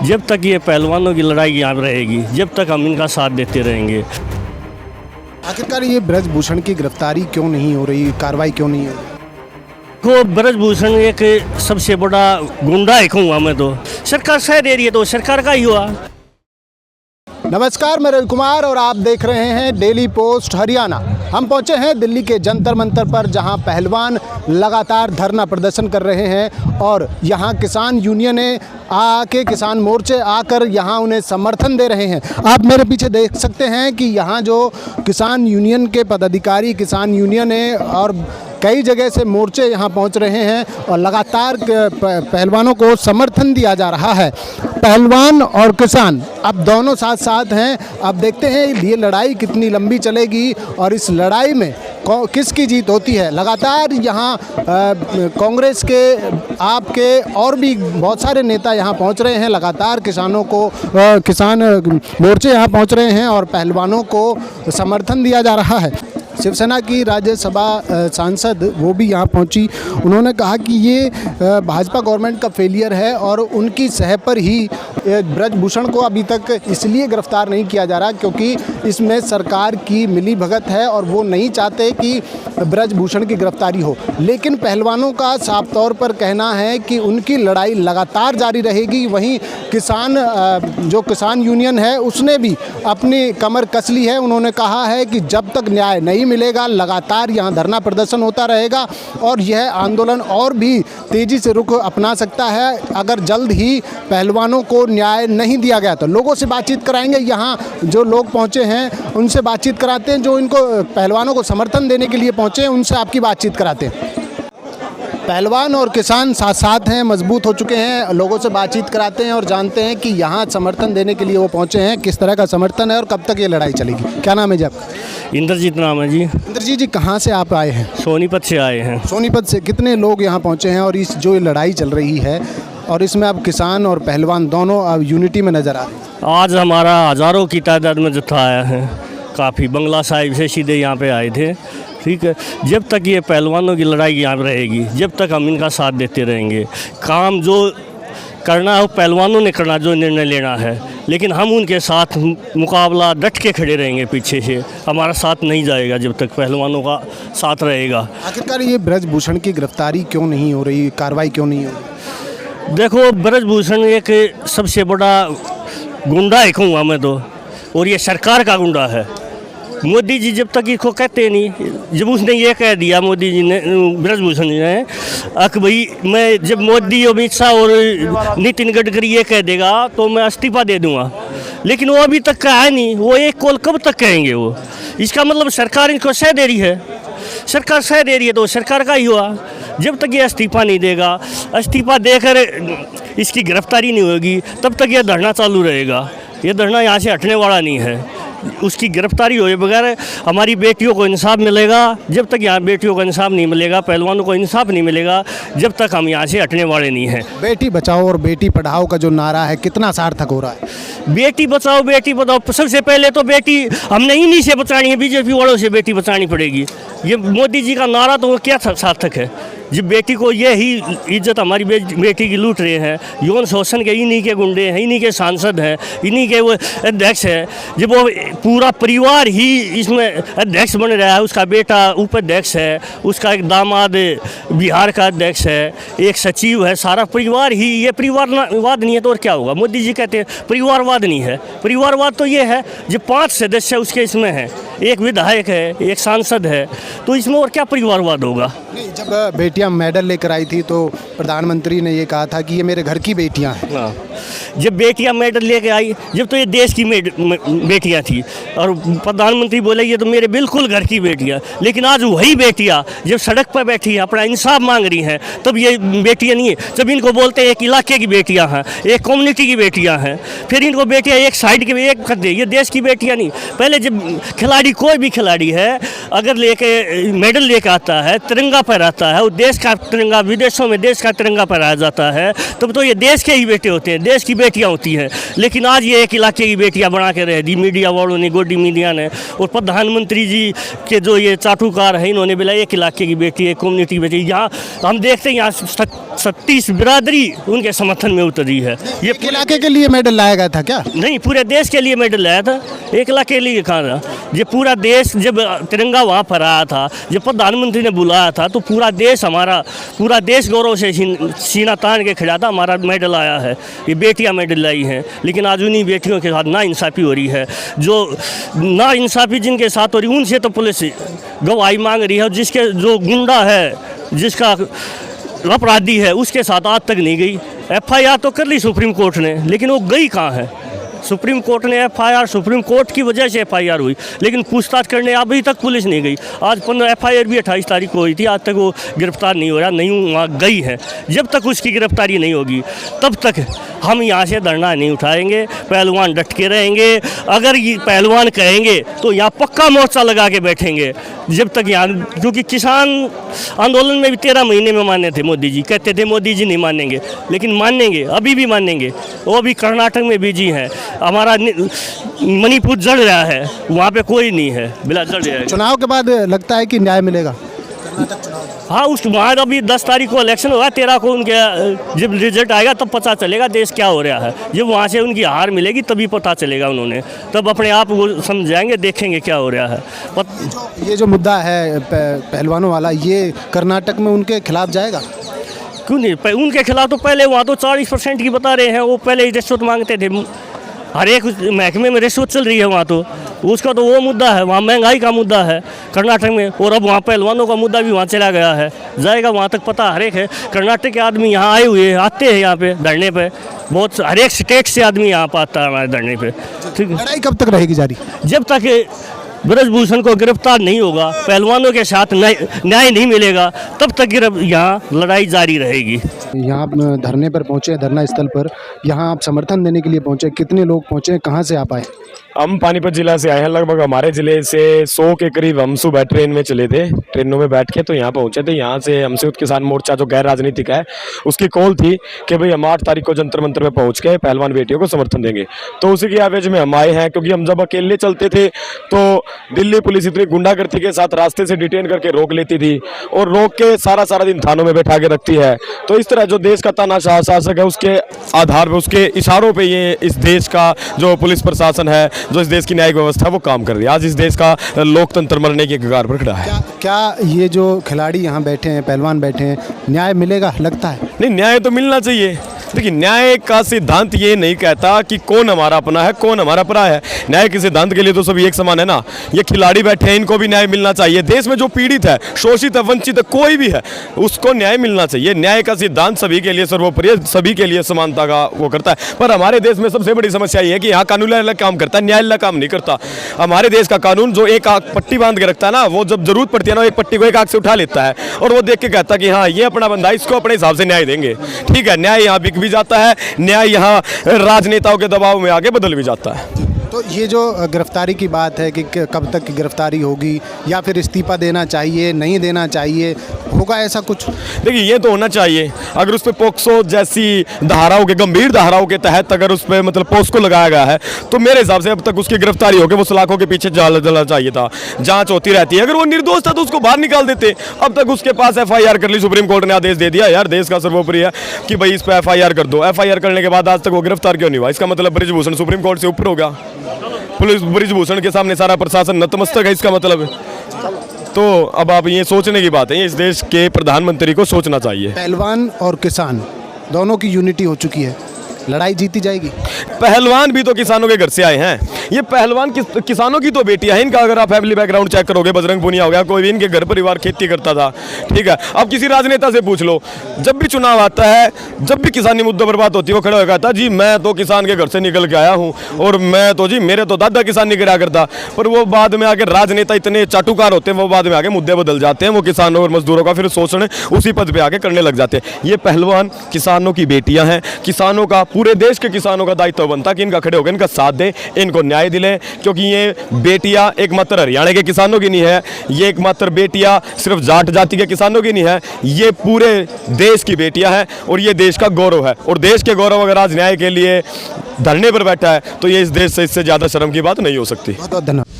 जब तक ये पहलवानों की लड़ाई यहाँ रहेगी, जब तक हम इनका साथ देते रहेंगे। आखिरकार ये ब्रजभूषण की गिरफ्तारी क्यों नहीं हो रही, कार्रवाई क्यों नहीं हो रही? तो ब्रजभूषण एक सबसे बड़ा गुंडा है कहूँगा मैं तो। सरकार सह दे रही है तो सरकार का ही हुआ। नमस्कार, मैं रवि कुमार और आप देख रहे हैं डेली पोस्ट हरियाणा। हम पहुंचे हैं दिल्ली के जंतर मंतर पर, जहां पहलवान लगातार धरना प्रदर्शन कर रहे हैं और यहां किसान यूनियनें आके, किसान मोर्चे आकर यहां उन्हें समर्थन दे रहे हैं। आप मेरे पीछे देख सकते हैं कि यहां जो किसान यूनियन के पदाधिकारी, किसान यूनियनें और कई जगह से मोर्चे यहां पहुंच रहे हैं और लगातार पहलवानों को समर्थन दिया जा रहा है। पहलवान और किसान अब दोनों साथ साथ हैं। अब देखते हैं ये लड़ाई कितनी लंबी चलेगी और इस लड़ाई में किसकी जीत होती है। लगातार यहाँ कांग्रेस के, आपके और भी बहुत सारे नेता यहाँ पहुँच रहे हैं। लगातार किसानों को, किसान मोर्चे यहाँ पहुँच रहे हैं और पहलवानों को समर्थन दिया जा रहा है। शिवसेना की राज्यसभा सांसद वो भी यहाँ पहुँची। उन्होंने कहा कि ये भाजपा गवर्नमेंट का फेलियर है और उनकी सह पर ही ब्रजभूषण को अभी तक इसलिए गिरफ्तार नहीं किया जा रहा क्योंकि इसमें सरकार की मिलीभगत है और वो नहीं चाहते कि ब्रजभूषण की गिरफ्तारी हो। लेकिन पहलवानों का साफ तौर पर कहना है कि उनकी लड़ाई लगातार जारी रहेगी। वहीं जो किसान यूनियन है उसने भी अपनी कमर कस ली है। उन्होंने कहा है कि जब तक न्याय नहीं मिलेगा लगातार यहाँ धरना प्रदर्शन होता रहेगा और यह आंदोलन और भी तेजी से रुख अपना सकता है अगर जल्द ही पहलवानों को न्याय नहीं दिया गया। तो लोगों से बातचीत कराएंगे, यहाँ जो लोग पहुँचे हैं उनसे बातचीत कराते हैं, जो इनको पहलवानों को समर्थन देने के लिए पहुँचे हैं उनसे आपकी बातचीत कराते हैं। पहलवान और किसान साथ साथ हैं, मजबूत हो चुके हैं। लोगों से बातचीत कराते हैं और जानते हैं कि यहाँ समर्थन देने के लिए वो पहुँचे हैं, किस तरह का समर्थन है और कब तक ये लड़ाई चलेगी। क्या नाम है जी आपका? इंद्रजीत नाम है जी। इंद्रजीत जी, कहाँ से आप आए हैं? सोनीपत से आए हैं। सोनीपत से कितने लोग यहाँ पहुँचे हैं और इस जो लड़ाई चल रही है और इसमें अब किसान और पहलवान दोनों अब यूनिटी में नज़र आ रहे हैं? आज हमारा हज़ारों की तादाद में जत्था आया है। काफ़ी बंगला साहिब से सीधे यहाँ पे आए थे। ठीक है, जब तक ये पहलवानों की लड़ाई यहाँ रहेगी, जब तक हम इनका साथ देते रहेंगे। काम जो करना है वो पहलवानों ने करना, जो निर्णय लेना है, लेकिन हम उनके साथ मुकाबला डट के खड़े रहेंगे। पीछे से हमारा साथ नहीं जाएगा जब तक पहलवानों का साथ रहेगा। आखिरकार ये ब्रजभूषण की गिरफ्तारी क्यों नहीं हो रही, कार्रवाई क्यों नहीं हो रही? देखो, ब्रजभूषण एक सबसे बड़ा गुंडा है कहूँगा मैं तो, और ये सरकार का गुंडा है। मोदी जी जब तक इसको कहते नहीं, जब उसने ये कह दिया मोदी जी ने, ब्रजभूषण जी ने, कि भाई मैं जब मोदी, अमित शाह और नितिन गडकरी ये कह देगा तो मैं इस्तीफा दे दूंगा, लेकिन वो अभी तक कहा नहीं। वो एक कॉल कब तक कहेंगे वो? इसका मतलब सरकार इनको सह दे रही है। सरकार सह दे रही है तो सरकार का ही हुआ। जब तक ये इस्तीफा नहीं देगा, इस्तीफा देकर इसकी गिरफ्तारी नहीं होगी, तब तक ये धरना चालू रहेगा। ये धरना यहाँ से हटने वाला नहीं है। उसकी गिरफ्तारी होए बगैर हमारी बेटियों को इंसाफ मिलेगा। जब तक यहाँ बेटियों को इंसाफ नहीं मिलेगा, पहलवानों को इंसाफ नहीं मिलेगा, जब तक हम यहाँ से हटने वाले नहीं हैं। बेटी बचाओ और बेटी पढ़ाओ का जो नारा है कितना सार्थक हो रहा है? बेटी बचाओ, बेटी पढ़ाओ। सबसे पहले तो बेटी हमने इन्हीं से बचानी है, बीजेपी वालों से बेटी बचानी पड़ेगी। ये मोदी जी का नारा तो वो क्या सार्थक है जब बेटी को ये ही इज्जत हमारी बेटी की लूट रहे हैं। यौन शोषण के इन्हीं के गुंडे हैं, इन्हीं के सांसद हैं, इन्हीं के वो अध्यक्ष हैं। जब वो पूरा परिवार ही इसमें अध्यक्ष बन रहा है, उसका बेटा उपाध्यक्ष है, उसका एक दामाद बिहार का अध्यक्ष है, एक सचिव है, सारा परिवार ही। ये परिवारवाद नहीं है तो और क्या होगा? मोदी जी कहते हैं परिवारवाद नहीं है। परिवारवाद तो ये है जो 5 सदस्य उसके इसमें हैं, एक विधायक है, एक सांसद है, तो इसमें और क्या परिवारवाद होगा? नहीं, जब बेटियां मेडल लेकर आई थी तो प्रधानमंत्री ने ये कहा था कि ये मेरे घर की बेटियां हैं। हाँ, जब बेटियां मेडल लेके आई, जब तो ये देश की बेटियां थी और प्रधानमंत्री बोले ये तो मेरे बिल्कुल घर की बेटियां। लेकिन आज वही बेटियां जब सड़क पर बैठी हैं, अपना इंसाफ मांग रही हैं, तब ये बेटियां नहीं है। जब इनको बोलते हैं एक इलाके की बेटियां हैं, एक कम्युनिटी की बेटियां हैं, फिर इनको बेटियां एक साइड के एक कर दे, ये देश की बेटियां नहीं। पहले जब खिलाड़ी, कोई भी खिलाड़ी है, अगर लेके मेडल लेके आता है, तिरंगा फहराता है, वो देश का तिरंगा, विदेशों में देश का तिरंगा फहराया जाता है, तब तो ये देश के ही बेटे होते हैं, देश की बेटियां होती हैं। लेकिन आज ये एक इलाके की बेटियां बना के रह दी मीडिया वालों ने, गोडी मीडिया ने। और प्रधानमंत्री जी के जो ये चाटुकार हैं, इन्होंने बोला एक इलाके की बेटी है, कम्युनिटी बेटी। यहाँ हम देखते हैं यहाँ 36 बिरादरी उनके समर्थन में उतरी है। ये एक इलाके के लिए मेडल लाया गया था क्या? नहीं, पूरे देश के लिए मेडल लाया था, 1 लाख के लिए कहाँ था। ये पूरा देश, जब तिरंगा वहाँ पर आया था, जब प्रधानमंत्री ने बुलाया था, तो पूरा देश गौरव से सीना तान के खड़ा था। हमारा मेडल आया है, ये बेटियाँ मेडल लाई हैं। लेकिन आज उन्हीं बेटियों के साथ नाइंसाफ़ी हो रही है। जो नाइंसाफ़ी जिनके साथ हो रही, उनसे तो पुलिस गवाही मांग रही है। जिसके जो गुंडा है, जिसका अपराधी है, उसके साथ आज तक नहीं गई। FIR तो कर ली सुप्रीम कोर्ट ने, लेकिन वो गई कहाँ है? सुप्रीम कोर्ट ने FIR, सुप्रीम कोर्ट की वजह से FIR हुई, लेकिन पूछताछ करने अभी तक पुलिस नहीं गई। आज 15 FIR भी 28 तारीख को हुई थी, आज तक वो गिरफ्तार नहीं हो रहा, नहीं वहाँ गई है। जब तक उसकी गिरफ्तारी नहीं होगी, तब तक हम यहाँ से धरना नहीं उठाएंगे। पहलवान डट के रहेंगे। अगर ये पहलवान कहेंगे तो यहाँ पक्का मोर्चा लगा के बैठेंगे जब तक यहाँ, क्योंकि किसान आंदोलन में भी 13 महीने में माने थे मोदी जी। कहते थे मोदी जी नहीं मानेंगे, लेकिन मानेंगे, अभी भी मानेंगे। वो अभी कर्नाटक में बिजी हैं। हमारा मणिपुर जल रहा है, वहाँ पे कोई नहीं है, बिला जल रहा है। चुनाव के बाद लगता है कि न्याय मिलेगा? हाँ, उस वहाँ अभी 10 तारीख को इलेक्शन होगा, 13 को उनके जब रिजल्ट आएगा तब पता चलेगा देश क्या हो रहा है। जब वहाँ से उनकी हार मिलेगी तभी पता चलेगा उन्होंने, तब अपने आप वो समझाएंगे, देखेंगे क्या हो रहा है। ये जो मुद्दा है पहलवानों वाला, ये कर्नाटक में उनके खिलाफ जाएगा? क्यों नहीं? उनके खिलाफ तो पहले वहाँ तो 40% की बता रहे हैं। वो पहले ही रिश्वत मांगते थे, हर एक महकमे में रिश्वत चल रही है वहाँ तो। उसका तो वो मुद्दा है, वहाँ महंगाई का मुद्दा है कर्नाटक में। और अब वहाँ पहलवानों का मुद्दा भी वहाँ चला गया है, जाएगा वहाँ तक, पता हर एक है। कर्नाटक के आदमी यहाँ आए हुए आते हैं यहाँ पे धरने पे, बहुत हर एक स्टेट से आदमी यहाँ पर आता है हमारे धरने पे। ठीक है, लड़ाई कब तक रहेगी जारी? जब तक ब्रजभूषण को गिरफ्तार नहीं होगा, पहलवानों के साथ न्याय नहीं मिलेगा, तब तक यहाँ लड़ाई जारी रहेगी। यहाँ आप धरने पर पहुँचे, धरना स्थल पर, यहाँ आप समर्थन देने के लिए पहुँचे। कितने लोग पहुँचे, कहाँ से आप आए? हम पानीपत जिला से आए हैं। लगभग हमारे ज़िले से 100 के करीब हम सुबह ट्रेन में चले थे, ट्रेनों में बैठ के तो यहाँ पहुँचे थे। यहाँ से हम संयुक्त किसान मोर्चा जो गैर राजनीतिक है, उसकी कॉल थी कि भाई हम 8 तारीख को जंतर मंतर पे पहुँच के पहलवान बेटियों को समर्थन देंगे। तो उसी की आवेज में हम आए हैं, क्योंकि हम जब अकेले चलते थे तो दिल्ली पुलिस इतनी गुंडागर्दी के साथ रास्ते से डिटेन करके रोक लेती थी और रोक के सारा दिन थानों में बैठा के रखती है। तो इस तरह जो देश का तानाशाह शासक है, उसके आधार पर, उसके इशारों पर ये इस देश का जो पुलिस प्रशासन है, जो इस देश की न्यायिक व्यवस्था वो काम कर रही है। आज इस देश का लोकतंत्र मरने के कगार पर खड़ा है। क्या ये जो खिलाड़ी यहाँ बैठे हैं, पहलवान बैठे हैं, न्याय मिलेगा लगता है? नहीं, न्याय तो मिलना चाहिए। देखिए, न्याय का सिद्धांत ये नहीं कहता कि कौन हमारा अपना है, कौन हमारा पराया है। न्याय के सिद्धांत के लिए तो सभी एक समान है ना। ये खिलाड़ी बैठे हैं, इनको भी न्याय मिलना चाहिए। देश में जो पीड़ित है, शोषित है, वंचित है, कोई भी है, उसको न्याय मिलना चाहिए। न्याय का सिद्धांत सभी के लिए सर्वोपरि, सभी के लिए समानता का वो करता है। पर हमारे देश में सबसे बड़ी समस्या ये है कि यहाँ कानून अलग काम करता है, न्यायालय काम नहीं करता। हमारे देश का कानून जो एक आंख पट्टी बांध के रखता है ना, वो जब जरूरत पड़ती है ना, एक पट्टी को एक आंख से उठा लेता है और वो देख के कहता है कि हाँ, ये अपना बंदा, इसको अपने हिसाब से न्याय देंगे। ठीक है, न्याय यहाँ बिक भी जाता है, न्याय यहाँ राजनेताओं के दबाव में आगे बदल भी जाता है। तो ये जो गिरफ्तारी की बात है कि कब तक की गिरफ्तारी होगी, या फिर इस्तीफा देना चाहिए, नहीं देना चाहिए, होगा ऐसा कुछ? देखिए, ये तो होना चाहिए। अगर उस पर पोक्सो जैसी धाराओं के, गंभीर धाराओं के तहत अगर उस पर मतलब पोस्को लगाया गया है, तो मेरे हिसाब से अब तक उसकी गिरफ्तारी होकर वो सलाखों के पीछे जाना चाहिए था। जांच होती रहती है, अगर वो निर्दोष था तो उसको बाहर निकाल देते। अब तक उसके पास FIR कर ली, सुप्रीम कोर्ट ने आदेश दे दिया यार, देश का सर्वोपरि है कि भाई इस पर FIR कर दो। FIR करने के बाद आज तक वो गिरफ्तार क्यों नहीं हुआ? इसका मतलब ब्रिजभूषण सुप्रीम कोर्ट से ऊपर होगा। पुलिस ब्रिजभूषण के सामने सारा प्रशासन नतमस्तक है, इसका मतलब। तो अब आप ये सोचने की बात है, इस देश के प्रधानमंत्री को सोचना चाहिए। पहलवान और किसान दोनों की यूनिटी हो चुकी है, लड़ाई जीती जाएगी। पहलवान भी तो किसानों के घर से आए हैं। ये पहलवान किसानों की तो बेटियां हैं। इनका अगर आप फैमिली बैकग्राउंड चेक करोगे, बजरंग पुनिया हो गया, कोई भी इनके घर परिवार खेती करता था। ठीक है, अब किसी राजनेता से पूछ लो, जब भी चुनाव आता है, जब भी किसानी मुद्दों पर बात होती है, वो खड़ा होगा था जी मैं तो किसान के घर से निकल के आया हूँ और मैं तो जी मेरे तो दादा किसानी करा करता। पर वो बाद में आके राजनेता इतने चाटुकार होते हैं, वो बाद में आके मुद्दे बदल जाते हैं, वो किसानों और मजदूरों का फिर शोषण उसी पद पे आके करने लग जाते हैं। ये पहलवान किसानों की बेटियां हैं, किसानों का, पूरे देश के किसानों का दायित्व बनता कि इनका खड़े होकर इनका साथ दें, इनको न्याय दिलाएं। क्योंकि ये बेटियां एकमात्र हरियाणा के किसानों की नहीं है, ये एकमात्र बेटियां सिर्फ जाट जाति के किसानों की नहीं है, ये पूरे देश की बेटियां हैं और ये देश का गौरव है। और देश के गौरव अगर आज न्याय के लिए धरने पर बैठा है, तो ये इस देश से इससे ज़्यादा शर्म की बात नहीं हो सकती। बहुत बहुत धन्यवाद।